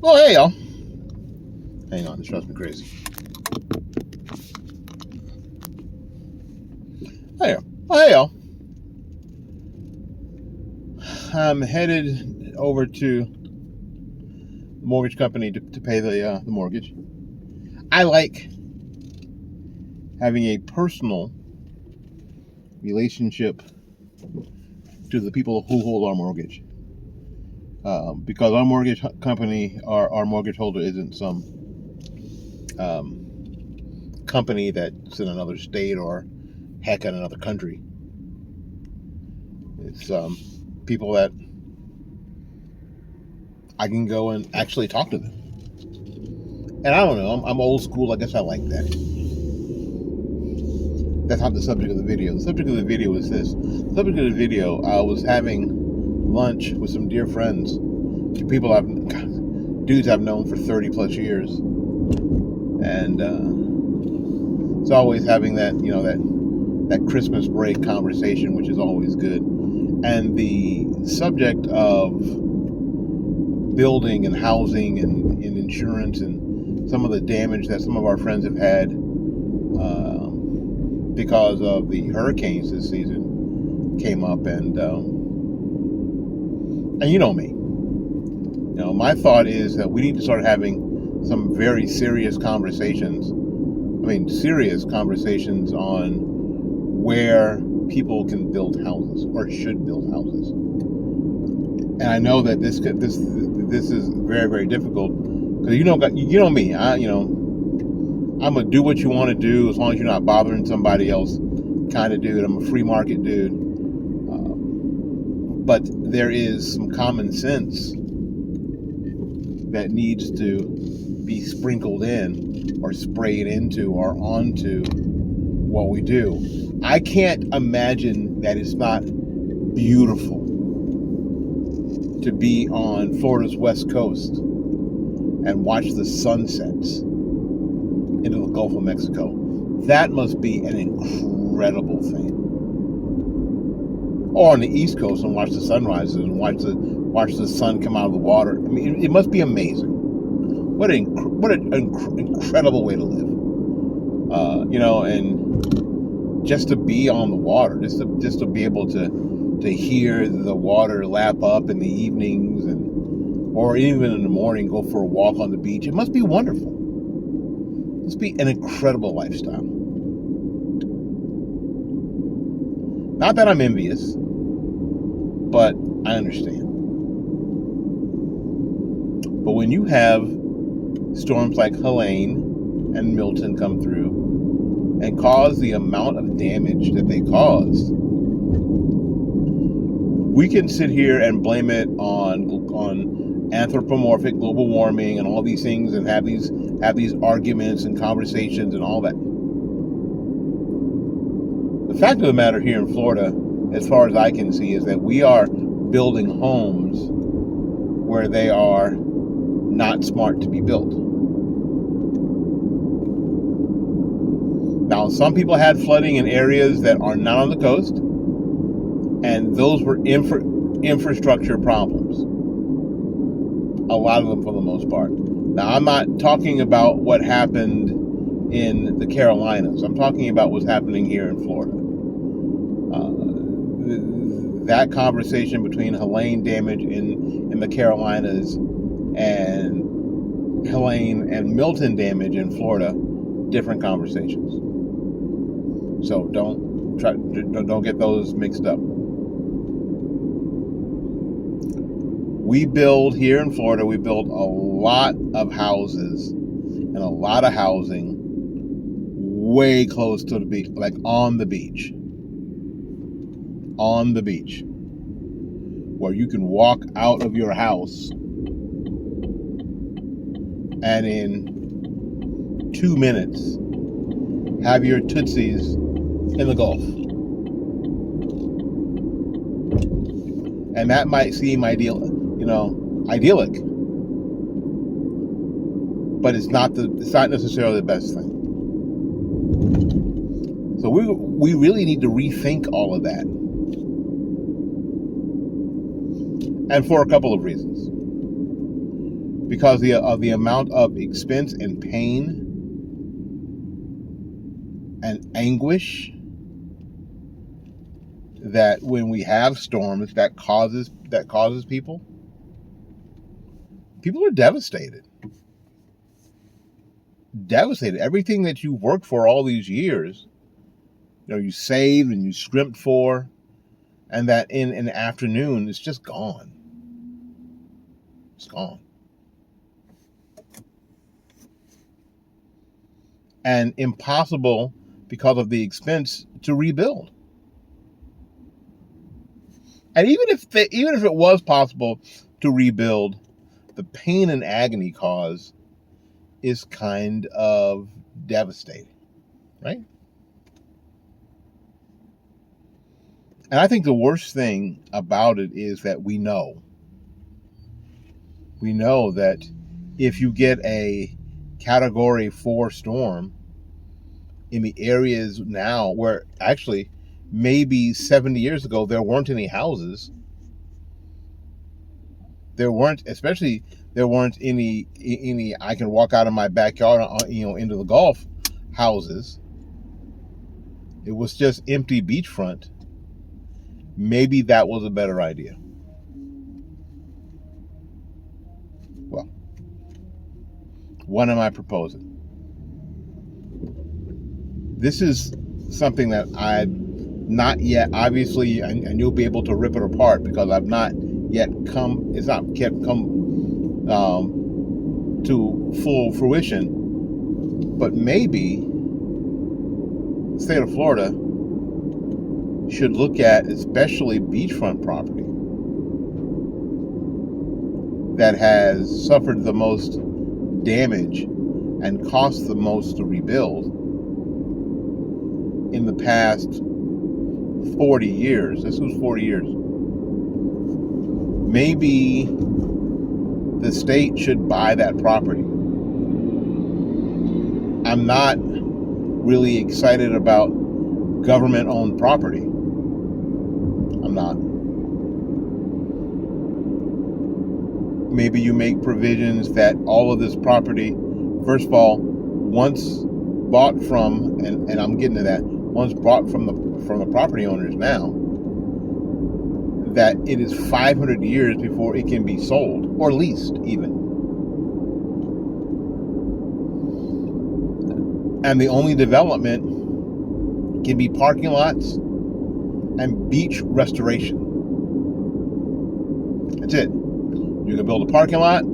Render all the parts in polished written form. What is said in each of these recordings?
Oh, hey, y'all. Hang on, this drives me crazy. Hey, y'all. I'm headed over to the mortgage company to pay the mortgage. I like having a personal relationship to the people who hold our mortgage. Because our mortgage company, our mortgage holder isn't some company that's in another state or heck in another country. It's people that I can go and actually talk to them. And I don't know, I'm old school. I guess I like that. That's not the subject of the video. The subject of the video is this. The subject of the video, I was having lunch with some dear friends, people dudes I've known for 30 plus years. And it's always having that, that Christmas break conversation, which is always good. And the subject of building and housing and insurance and some of the damage that some of our friends have had because of the hurricanes this season came up. And you know me. My thought is that we need to start having some very serious conversations. Serious conversations on where people can build houses or should build houses. And I know that this is very, very difficult because you know me. I'm a do what you want to do as long as you're not bothering somebody else kind of dude. I'm a free market dude. But there is some common sense that needs to be sprinkled in or sprayed into or onto what we do. I can't imagine that it's not beautiful to be on Florida's west coast and watch the sunsets into the Gulf of Mexico. That must be an incredible thing. Or on the East Coast and watch the sunrises and watch the sun come out of the water. It must be amazing. What an incredible way to live. And just to be on the water, just to be able to hear the water lap up in the evenings or even in the morning, go for a walk on the beach. It must be wonderful. It must be an incredible lifestyle. Not that I'm envious, but I understand. But when you have storms like Helene and Milton come through and cause the amount of damage that they caused, we can sit here and blame it on anthropomorphic global warming and all these things and have these arguments and conversations and all that. The fact of the matter here in Florida, as far as I can see, is that we are building homes where they are not smart to be built. Now, some people had flooding in areas that are not on the coast, and those were infrastructure problems. A lot of them for the most part. Now, I'm not talking about what happened in the Carolinas. I'm talking about what's happening here in Florida. That conversation between Helene damage in the Carolinas and Helene and Milton damage in Florida, different conversations. So don't get those mixed up. We build here in Florida, we build a lot of houses and a lot of housing way close to the beach, like on the beach. On the beach. Where you can walk out of your house and in 2 minutes have your tootsies in the Gulf. And that might seem idyllic, but it's not necessarily the best thing. So we really need to rethink all of that. And for a couple of reasons. because of the amount of expense and pain and anguish that when we have storms that causes people are devastated. Everything that you worked for all these years, you saved and you scrimped for, and that in an afternoon it's just gone. It's gone. And impossible because of the expense to rebuild. And even if it was possible to rebuild, the pain and agony caused is kind of devastating, right? And I think the worst thing about it is that we know that if you get a Category 4 storm in the areas now where actually maybe 70 years ago there weren't any houses, there weren't any I can walk out of my backyard, into the Gulf houses. It was just empty beachfront. Maybe that was a better idea. Well, what am I proposing? This is something that I've not yet, obviously, and you'll be able to rip it apart because I've not yet come to full fruition. But maybe the state of Florida should look at especially beachfront property that has suffered the most damage and cost the most to rebuild in the past 40 years. This was 40 years. Maybe the state should buy that property. I'm not really excited about government-owned property. I'm not. Maybe you make provisions that all of this property, first of all, once bought from, and I'm getting to that, once bought from the property owners now, that it is 500 years before it can be sold or leased even. And the only development can be parking lots and beach restoration. That's it. You can build a parking lot,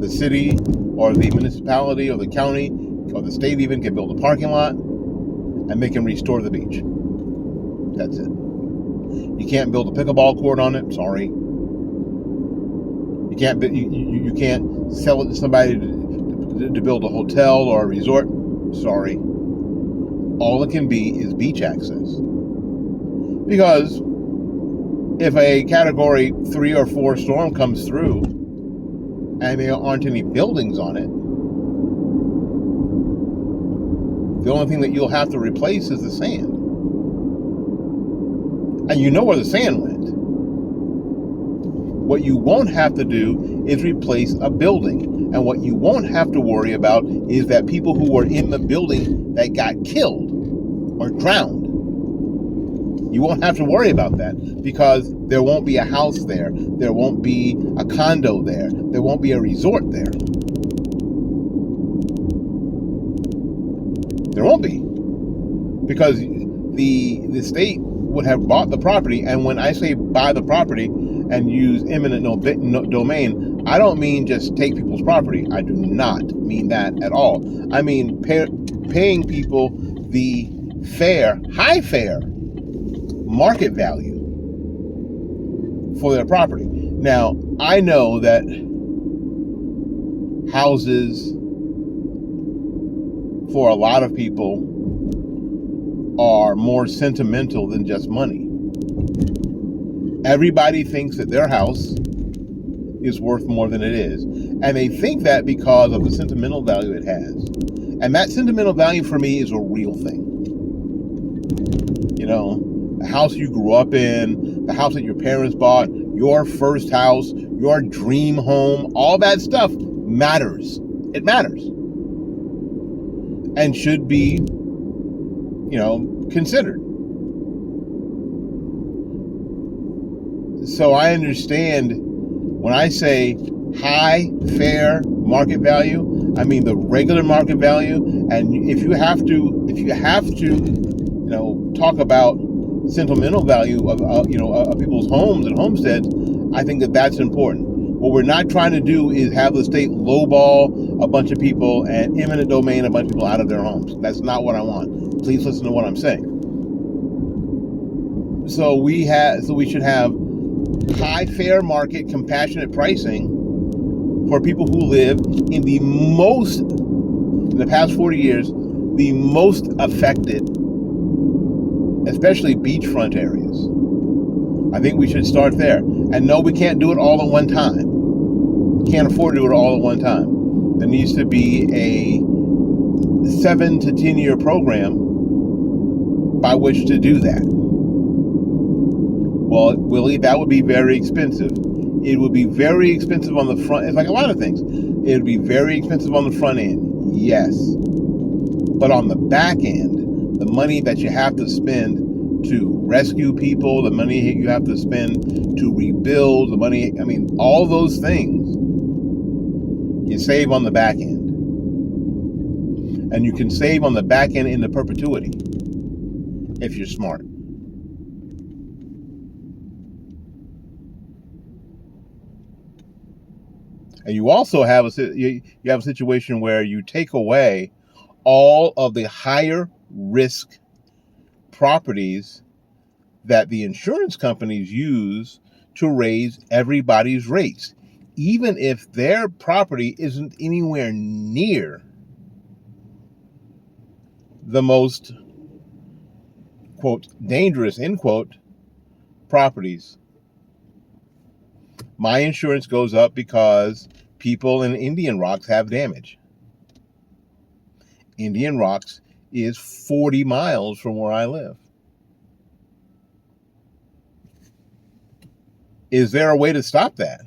the city or the municipality or the county or the state even can build a parking lot and they can restore the beach. That's it. You can't build a pickleball court on it. Sorry. You can't sell it to somebody to build a hotel or a resort. Sorry. All it can be is beach access. Because if a Category 3 or 4 storm comes through and there aren't any buildings on it, the only thing that you'll have to replace is the sand. And you know where the sand went. What you won't have to do is replace a building. And what you won't have to worry about is that people who were in the building that got killed or drowned. You won't have to worry about that because there won't be a house there. There won't be a condo there. There won't be a resort there. There won't be. Because the state would have bought the property, and when I say buy the property and use eminent domain, I don't mean just take people's property. I do not mean that at all. I mean paying people the high fair market value for their property. Now, I know that houses for a lot of people are more sentimental than just money. Everybody thinks that their house is worth more than it is. And they think that because of the sentimental value it has. And that sentimental value for me is a real thing. You know, the house you grew up in, the house that your parents bought, your first house, your dream home, all that stuff matters. It matters. And should be, considered. So I understand when I say high fair market value, I mean the regular market value. And if you have to, talk about sentimental value of people's homes and homesteads, I think that that's important. What we're not trying to do is have the state lowball a bunch of people and eminent domain a bunch of people out of their homes. That's not what I want. Please listen to what I'm saying. So we should have high fair market compassionate pricing for people who live in the past 40 years, the most affected, especially beachfront areas. I think we should start there. And no, we can't do it all at one time. Can't afford to do it all at one time. There needs to be a 7 to 10 year program by which to do that. Well, Willie, that would be very expensive. It would be very expensive on the front. It's like a lot of things. It would be very expensive on the front end, yes. But on the back end, the money that you have to spend to rescue people, the money you have to spend to rebuild, the money, all those things, you save on the back end. And you can save on the back end into perpetuity if you're smart. And you also have a situation where you take away all of the higher risk properties that the insurance companies use to raise everybody's rates, even if their property isn't anywhere near the most, quote, dangerous, end quote, properties. My insurance goes up because people in Indian Rocks have damage. Indian Rocks is 40 miles from where I live. Is there a way to stop that?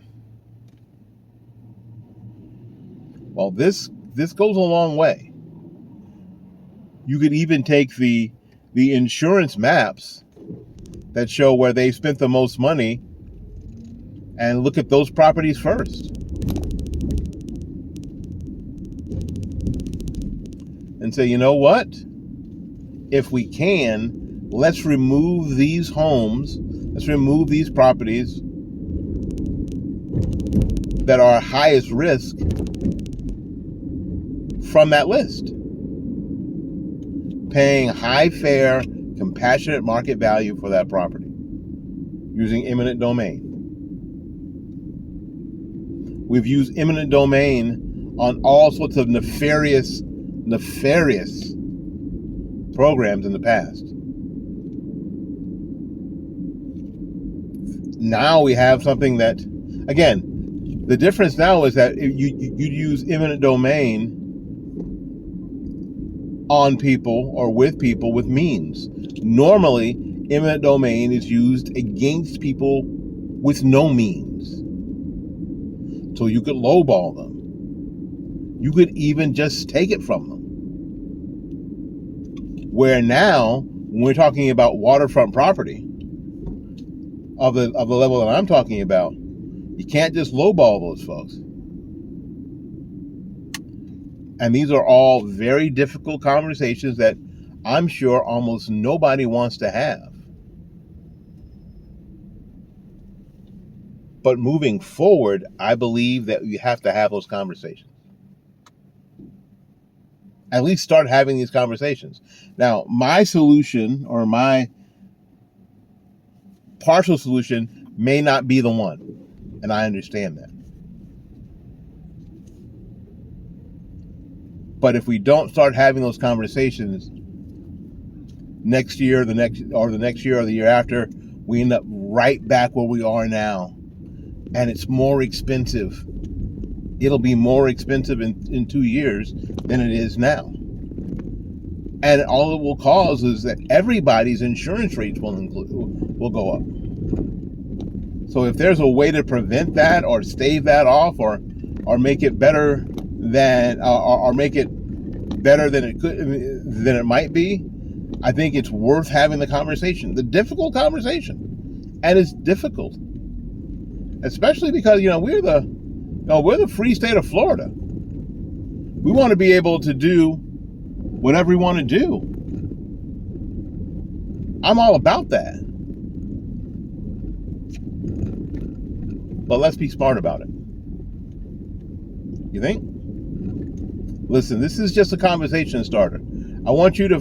Well, this goes a long way. You could even take the insurance maps that show where they spent the most money and look at those properties first. And say, you know what? If we can, let's remove these homes, let's remove these properties that are highest risk from that list. Paying high fair, compassionate market value for that property using eminent domain. We've used eminent domain on all sorts of nefarious programs in the past. Now we have something that, again, the difference now is that you use eminent domain on people or with people with means. Normally, eminent domain is used against people with no means. So you could lowball them. You could even just take it from them. Where now, when we're talking about waterfront property of the level that I'm talking about, you can't just lowball those folks. And these are all very difficult conversations that I'm sure almost nobody wants to have. But moving forward, I believe that you have to have those conversations. At least start having these conversations. Now, my solution or my partial solution may not be the one. And I understand that. But if we don't start having those conversations next year, the next year or the year after, we end up right back where we are now. And it's more expensive. It'll be more expensive in 2 years than it is now. And all it will cause is that everybody's insurance rates will go up. So if there's a way to prevent that or stave that off or make it better than or make it better than it might be, I think it's worth having the conversation, the difficult conversation. And it's difficult, especially because we're the free state of Florida. We want to be able to do whatever we want to do. I'm all about that. But let's be smart about it. You think? Listen, this is just a conversation starter. I want you to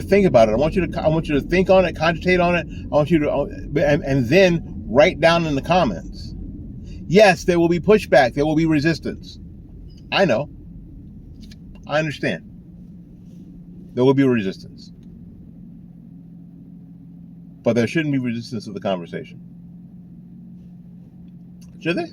think about it. I want you to think on it, cogitate on it. I want you to, and then write down in the comments. Yes, there will be pushback. There will be resistance. I know. I understand. There will be resistance. But there shouldn't be resistance to the conversation. Should they?